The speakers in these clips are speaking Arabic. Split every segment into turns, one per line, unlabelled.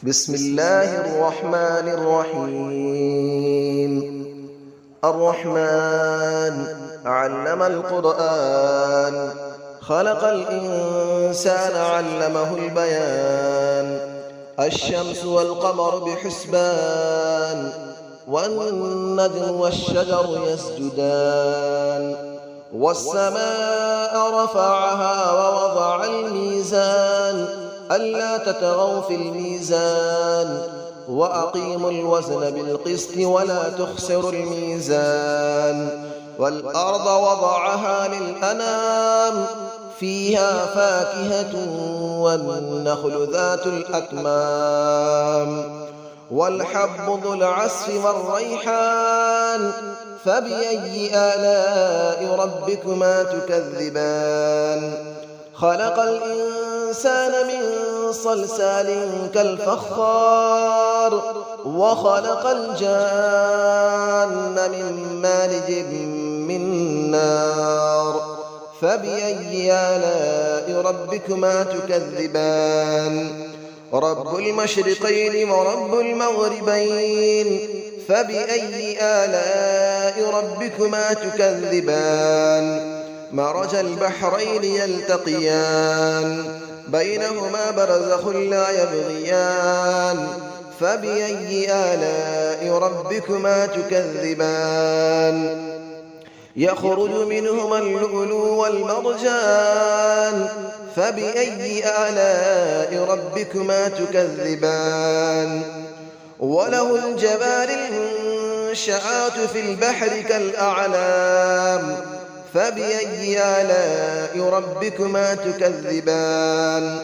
بسم الله الرحمن الرحيم. الرحمن علم القرآن، خلق الإنسان علمه البيان. الشمس والقمر بحسبان، والنجم والشجر يسجدان. والسماء رفعها ووضع الميزان، ألا تطغوا في الميزان، وأقيموا الوزن بالقسط ولا تخسروا الميزان. والأرض وضعها للأنام، فيها فاكهة والنخل ذات الأكمام. والحب ذو العصف والريحان، فبأي آلاء ربكما تكذبان. خلق الإنسان من صلصال كالفخار، وخلق الجان من مارج من نار. فبأي آلاء ربكما تكذبان. رب المشرقين ورب المغربين، فبأي آلاء ربكما تكذبان. مرج البحرين يلتقيان، بينهما برزخ لا يبغيان. فبأي آلاء ربكما تكذبان. يخرج منهما اللؤلؤ والمرجان، فبأي آلاء ربكما تكذبان. وله الجوار المنشآت في البحر كالأعلام، فبأي آلاء ربكما تكذبان.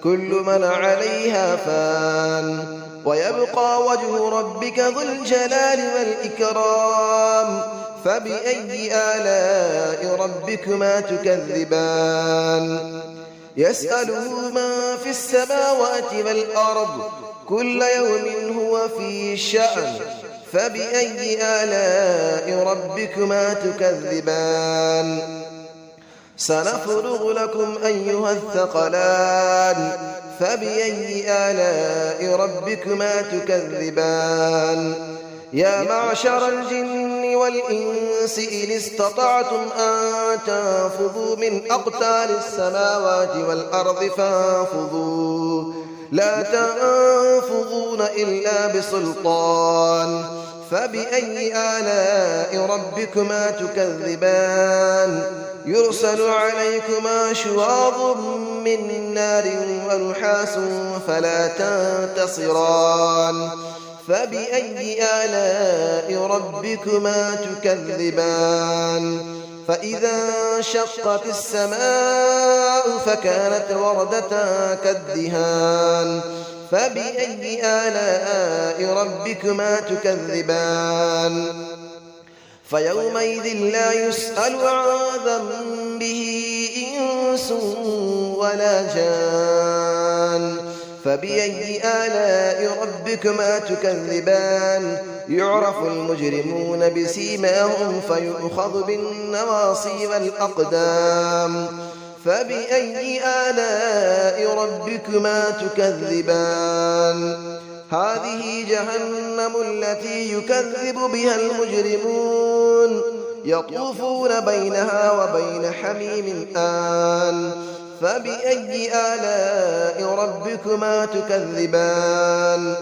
كل من عليها فان، ويبقى وجه ربك ذو الجلال والإكرام. فبأي آلاء ربكما تكذبان. يسأله من في السماوات والأرض، كل يوم هو في شأن. فبأي آلاء ربكما تكذبان. سنفرغ لكم أيها الثقلان، فبأي آلاء ربكما تكذبان. يا معشر الجن والإنس إن استطعتم أن تنفذوا من أقطار السماوات والأرض فانفذوا، لا تنفذون إلا بسلطان. فبأي آلاء ربكما تكذبان. يرسل عليكما شواظ من نار ونحاس فلا تنتصران. فبأي آلاء ربكما تكذبان. فإذا انشقت السماء فكانت وردة كالدهان. فبأي آلاء ربكما تكذبان. فيومئذ لا يسأل عن ذنبه إنس ولا جان. فبأي آلاء ربكما تكذبان. يعرف المجرمون بسيماهم فيؤخذ بالنواصي والأقدام. فبأي آلاء ربكما تكذبان. هذه جهنم التي يكذب بها المجرمون، يطوفون بينها وبين حميم آن. فبأي آلاء ربكما تكذبان.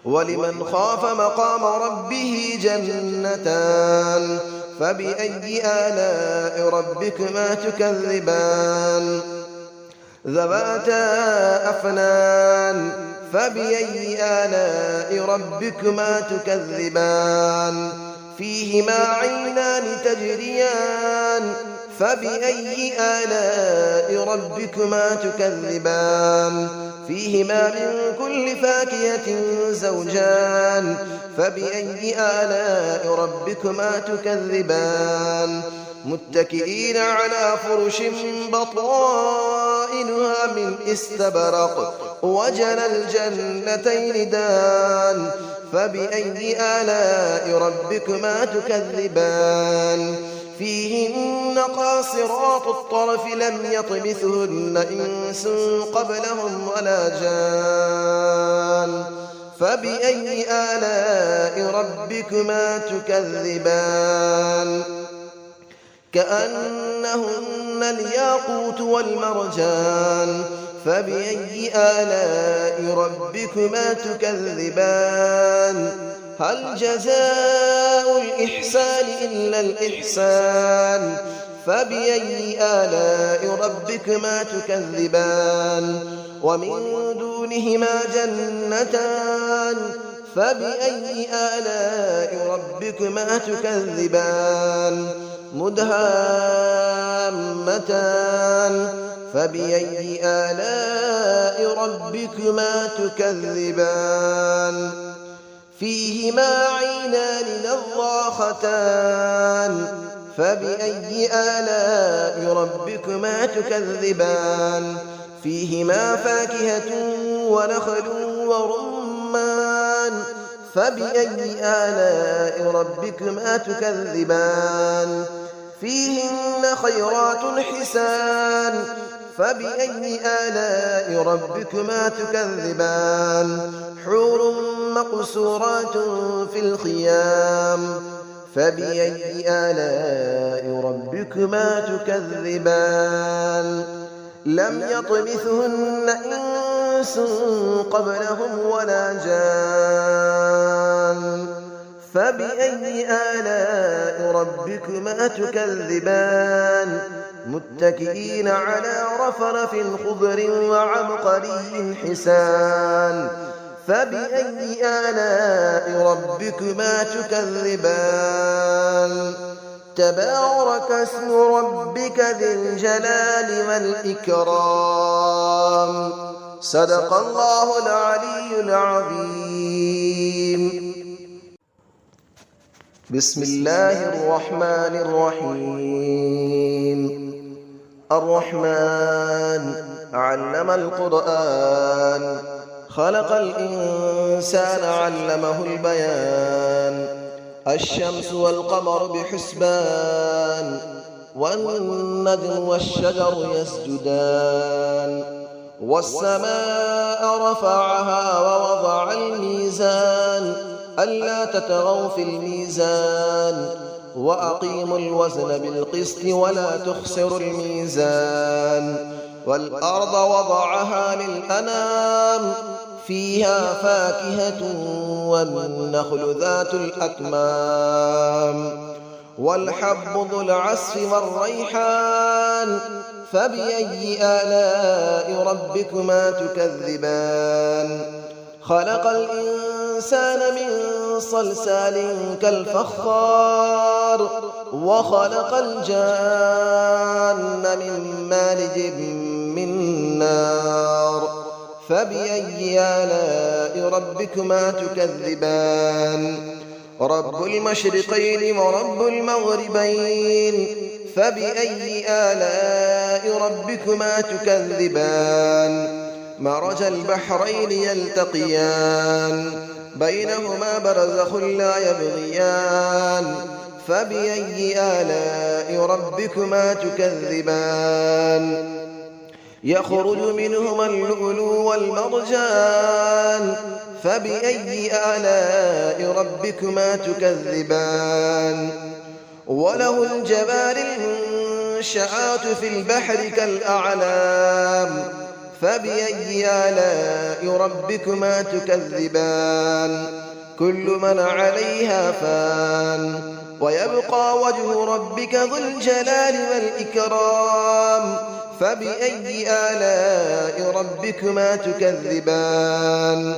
ولمن خاف مقام ربه جنتان. فبأي آلاء ربكما تكذبان. ذواتا أفنان. فبأي آلاء ربكما تكذبان. فيهما عينان تجريان. فبأي آلاء ربكما تكذبان. فيهما من كل فاكهة زوجان. فبأي آلاء ربكما تكذبان. متكئين على فرش بطائنها من استبرق، وجنى الجنتين دان. فبأي آلاء ربكما تكذبان. فيهن قاصرات الطرف لم يطمثهن إنس قبلهم ولا جان. فبأي آلاء ربكما تكذبان كأنهن الياقوت والمرجان فبأي آلاء ربكما تكذبان هل جزاء الإحسان إلا الإحسان فبأي آلاء ربكما تكذبان ومن دونهما جنتان فبأي آلاء ربكما تكذبان مدهامتان فبأي آلاء ربكما تكذبان فيهما عينان نضاختان فبأي آلاء ربكما تكذبان فيهما فاكهة ونخل ورمان فبأي آلاء ربكما تكذبان فيهن خيرات حسان فبأي آلاء ربكما تكذبان حور مقصورات في الخيام فبأي آلاء ربكما تكذبان لم يطمثهن إنس قبلهم ولا جان فبأي آلاء ربكما تكذبان متكئين على رفرف خضر وعبقري حسان فبأي آلاء ربكما تكذبان تبارك اسم ربك ذي الجلال والإكرام صدق الله العلي العظيم بسم الله الرحمن الرحيم الرحمن علم القرآن خلق الإنسان علمه البيان الشمس والقمر بحسبان والنجم والشجر يسجدان والسماء رفعها ووضع الميزان ألا تطغوا في الميزان وأقيموا الوزن بالقسط ولا تخسروا الميزان والأرض وضعها للأنام فيها فاكهة والنخل ذات الأكمام والحب ذو العصف والريحان فبأي آلاء ربكما تكذبان خلق الإنسان من صلصال كالفخار وخلق الجان من مارج من نار فبأي آلاء ربكما تكذبان رب المشرقين ورب المغربين فبأي آلاء ربكما تكذبان مرج البحرين يلتقيان بينهما برزخ لا يبغيان فبأي آلاء ربكما تكذبان يخرج منهما اللؤلؤ والمرجان فبأي آلاء ربكما تكذبان وله الجبال المنشآت في البحر كالأعلام فبأي آلاء ربكما تكذبان كل من عليها فان ويبقى وجه ربك ذو الجلال والإكرام فبأي آلاء ربكما تكذبان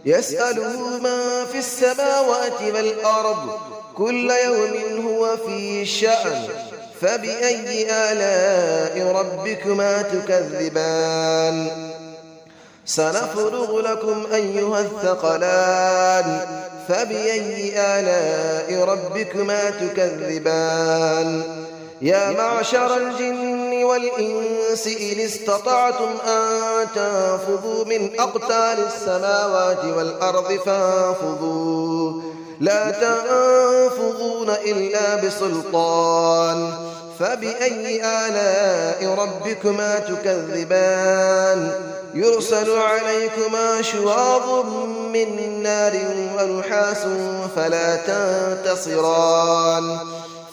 يسأله من في السماوات والأرض كل يوم هو في شأن فبأي آلاء ربكما تكذبان سنفرغ لكم أيها الثقلان فبأي آلاء ربكما تكذبان يا معشر الجن والإنس إن استطعتم أن تنفذوا من أقطار السماوات والأرض فانفذوا لا تنفذون إلا بسلطان فبأي آلاء ربكما تكذبان يرسل عليكما شواظ من نار ونحاس فلا تنتصران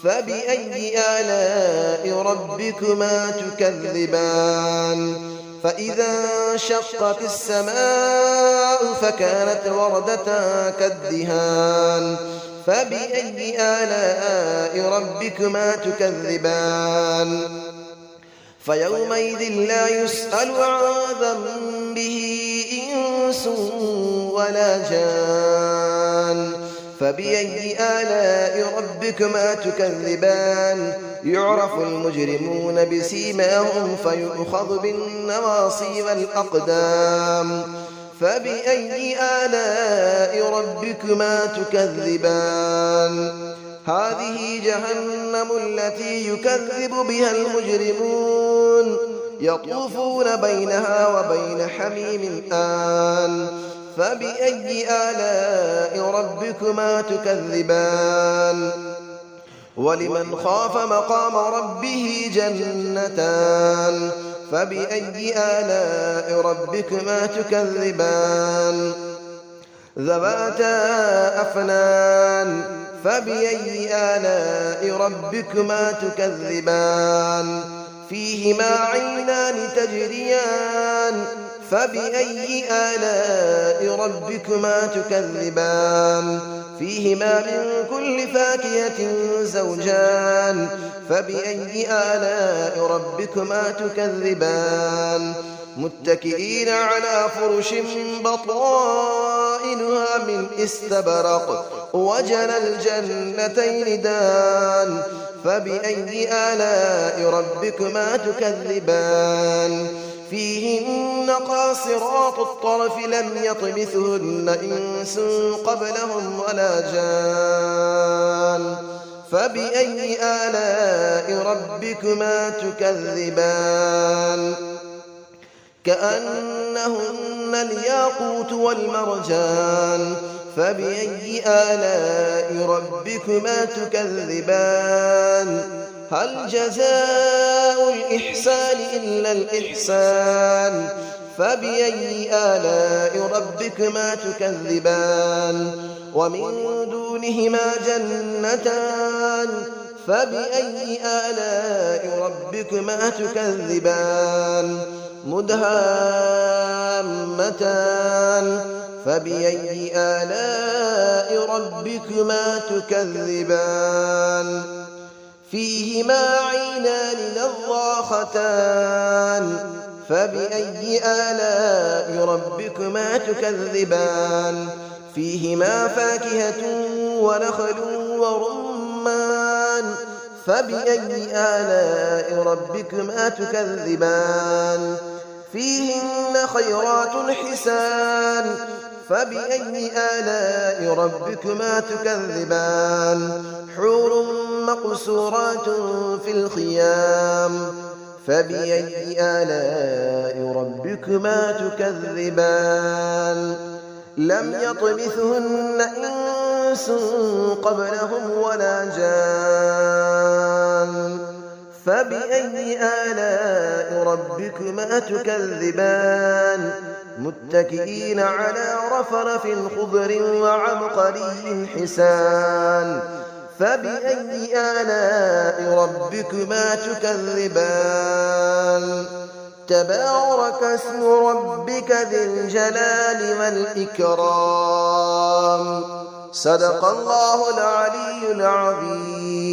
فبأي آلاء ربكما تكذبان فإذا انشقت السماء فكانت وردة كالدهان فبأي آلاء ربكما تكذبان فيومئذ لا يسأل عن ذنبه إنس ولا جان فبأي آلاء ربكما تكذبان يعرف المجرمون بسيماهم فيؤخذ بالنواصي والأقدام فبأي آلاء ربكما تكذبان هذه جهنم التي يكذب بها المجرمون يطوفون بينها وبين حميم آن فبأي آلاء ربكما تكذبان ولمن خاف مقام ربه جنتان فبأي آلاء ربكما تكذبان ذواتا أفنان فبأي آلاء ربكما تكذبان فيهما عينان تجريان فبأي آلاء ربكما تكذبان فيهما من كل فاكهة زوجان فبأي آلاء ربكما تكذبان متكئين على فرش بطائنها من استبرق وجنى الجنتين دان فبأي آلاء ربكما تكذبان فيهن قاصرات الطرف لم يطمثهن إنس قبلهم ولا جان فبأي آلاء ربكما تكذبان كأنهن الياقوت والمرجان فبأي آلاء ربكما تكذبان هل جزاء الإحسان إلا الإحسان فبأي آلاء ربكما تكذبان ومن دونهما جنتان فبأي آلاء ربكما تكذبان مدهامتان فبأي آلاء ربكما تكذبان فيهما عينان نضاختان فبأي آلاء ربكما تكذبان فيهما فاكهة ونخل ورمان فبأي آلاء ربكما تكذبان فيهن خيرات حسان فبأي آلاء ربكما تكذبان حور مقصورات في الخيام فبأي آلاء ربكما تكذبان لم يطمثهن إنس قبلهم ولا جان فبأي آلاء ربكما تكذبان متكئين على رفرف خضر وعبقري حسان فبأي آلاء ربكما تكذبان تبارك اسم ربك ذي الجلال والإكرام صدق الله العلي العظيم.